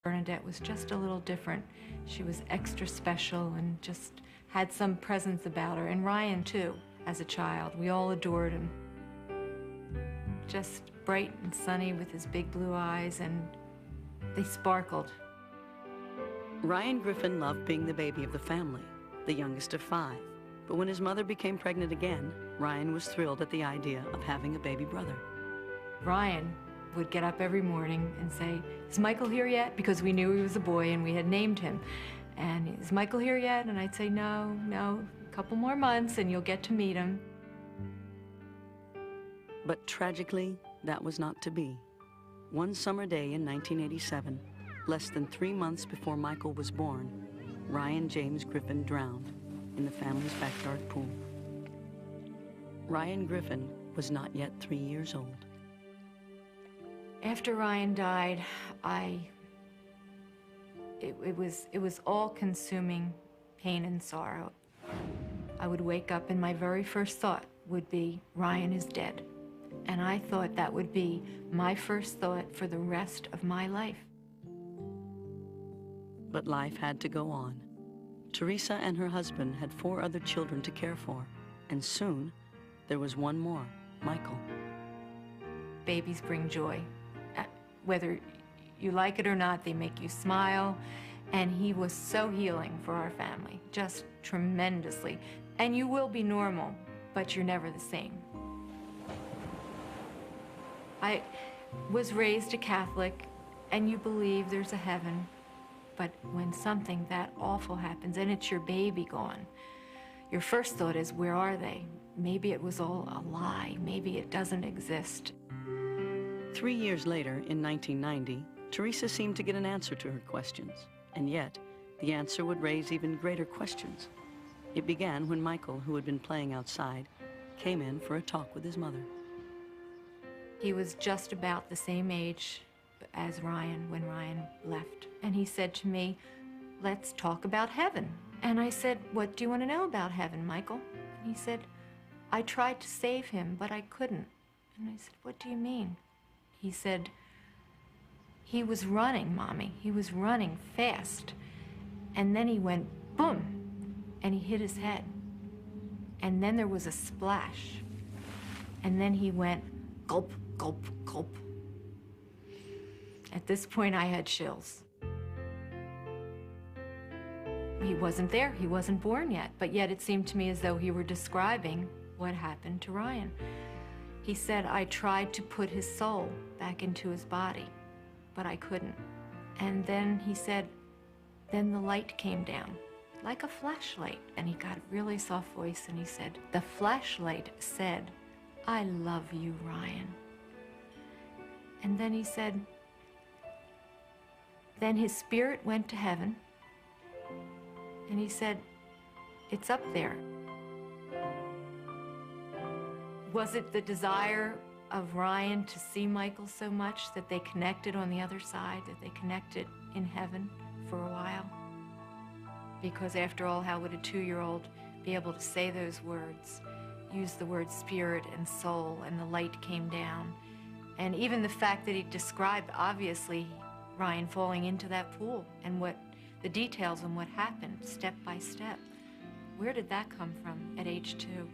Bernadette was just a little different. She was extra special and just had some presence about her. And Ryan, too, as a child. We all adored him. Just bright and sunny with his big blue eyes, and they sparkled. Ryan Griffin loved being the baby of the family, the youngest of 5. But when his mother became pregnant again, Ryan was thrilled at the idea of having a baby brother. Ryan would get up every morning and say, "Is Michael here yet?" Because we knew he was a boy and we had named him. And, "Is Michael here yet?" And I'd say, no, a couple more months and you'll get to meet him. But tragically, that was not to be. One summer day in 1987, less than 3 months before Michael was born, Ryan James Griffin drowned in the family's backyard pool. Ryan Griffin was not yet 3 years old. After Ryan died, it was all-consuming pain and sorrow. I would wake up and my very first thought would be, Ryan is dead. And I thought that would be my first thought for the rest of my life. But life had to go on. Teresa and her husband had 4 other children to care for, and soon there was one more, Michael. Babies bring joy. Whether you like it or not, they make you smile, and he was so healing for our family, just tremendously. And you will be normal, but you're never the same. I was raised a Catholic, and you believe there's a heaven, but when something that awful happens and it's your baby gone, your first thought is, where are they? Maybe it was all a lie. Maybe it doesn't exist. 3 years later, in 1990, Teresa seemed to get an answer to her questions, and yet the answer would raise even greater questions. It began when Michael, who had been playing outside, came in for a talk with his mother. He was just about the same age as Ryan when Ryan left. And he said to me, "Let's talk about heaven." And I said, "What do you want to know about heaven, Michael?" And he said, "I tried to save him, but I couldn't." And I said, "What do you mean?" He said, "He was running, Mommy. He was running fast. And then he went boom, and he hit his head. And then there was a splash. And then he went gulp, gulp, gulp." At this point, I had chills. He wasn't there. He wasn't born yet. But yet it seemed to me as though he were describing what happened to Ryan. He said, "I tried to put his soul back into his body, but I couldn't." And then he said, then the light came down, like a flashlight. And he got a really soft voice and he said, "The flashlight said, 'I love you, Ryan.'" And then he said, then his spirit went to heaven, and he said, "It's up there." Was it the desire of Ryan to see Michael so much that they connected on the other side, that they connected in heaven for a while? Because after all, how would a 2-year-old be able to say those words, use the word spirit and soul, and the light came down? And even the fact that he described, obviously, Ryan falling into that pool and what the details on what happened step by step. Where did that come from at age 2?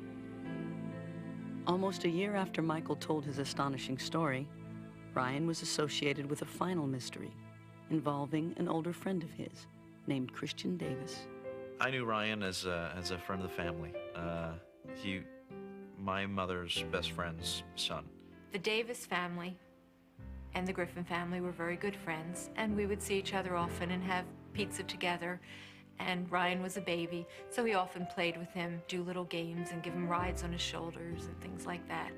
Almost a year after Michael told his astonishing story, Ryan was associated with a final mystery involving an older friend of his named Christian Davis. I knew Ryan as a friend of the family. My mother's best friend's son. The Davis family and the Griffin family were very good friends, and we would see each other often and have pizza together. And Ryan was a baby, so he often played with him, do little games and give him rides on his shoulders and things like that.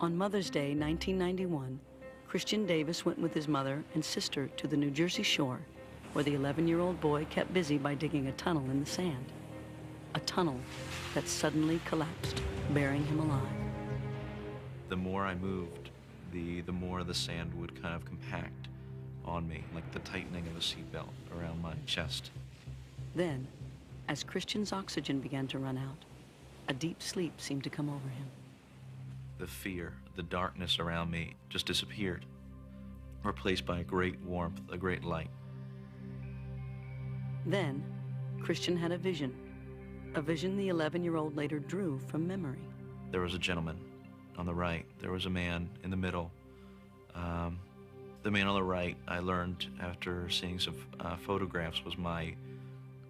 On Mother's Day, 1991, Christian Davis went with his mother and sister to the New Jersey shore, where the 11-year-old boy kept busy by digging a tunnel in the sand. A tunnel that suddenly collapsed, burying him alive. The more I moved, the more the sand would kind of compact on me, like the tightening of a seatbelt around my chest. Then, as Christian's oxygen began to run out, a deep sleep seemed to come over him. The fear, the darkness around me just disappeared. replaced by a great warmth, a great light. Then, Christian had a vision the 11-year-old later drew from memory. There was a gentleman on the right. There was a man in the middle. The man on the right, I learned after seeing some photographs, was my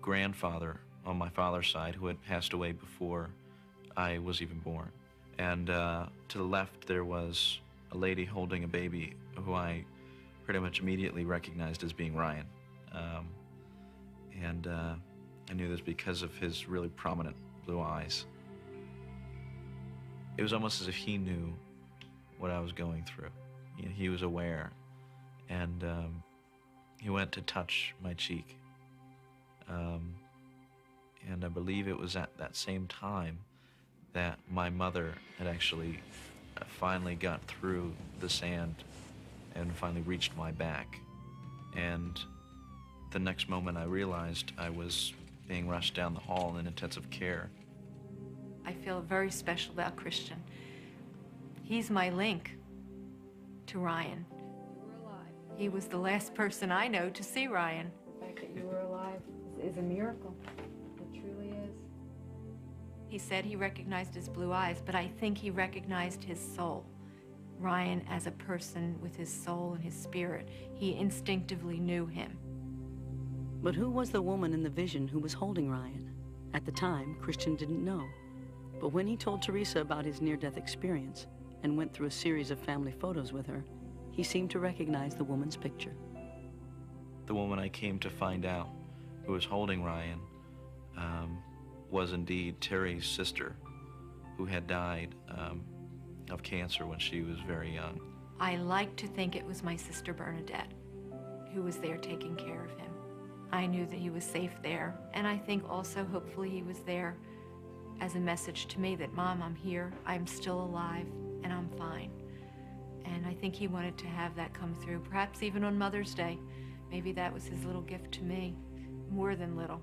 grandfather on my father's side, who had passed away before I was even born. And to the left, there was a lady holding a baby who I pretty much immediately recognized as being Ryan. I knew this because of his really prominent blue eyes. It was almost as if he knew what I was going through. You know, he was aware, and he went to touch my cheek. And I believe it was at that same time that my mother had actually finally got through the sand and finally reached my back. And the next moment I realized I was being rushed down the hall in intensive care. I feel very special about Christian. He's my link to Ryan. You were alive. He was the last person I know to see Ryan. The fact that you were alive is a miracle. It truly is. He said he recognized his blue eyes, but I think he recognized his soul. Ryan as a person with his soul and his spirit. He instinctively knew him. But who was the woman in the vision who was holding Ryan? At the time, Christian didn't know. But when he told Teresa about his near-death experience and went through a series of family photos with her, he seemed to recognize the woman's picture. The woman I came to find out who was holding Ryan was indeed Terry's sister, who had died of cancer when she was very young. I like to think it was my sister Bernadette who was there taking care of him. I knew that he was safe there, and I think also hopefully he was there as a message to me that, Mom, I'm here, I'm still alive, and I'm fine. And I think he wanted to have that come through, perhaps even on Mother's Day. Maybe that was his little gift to me, more than little.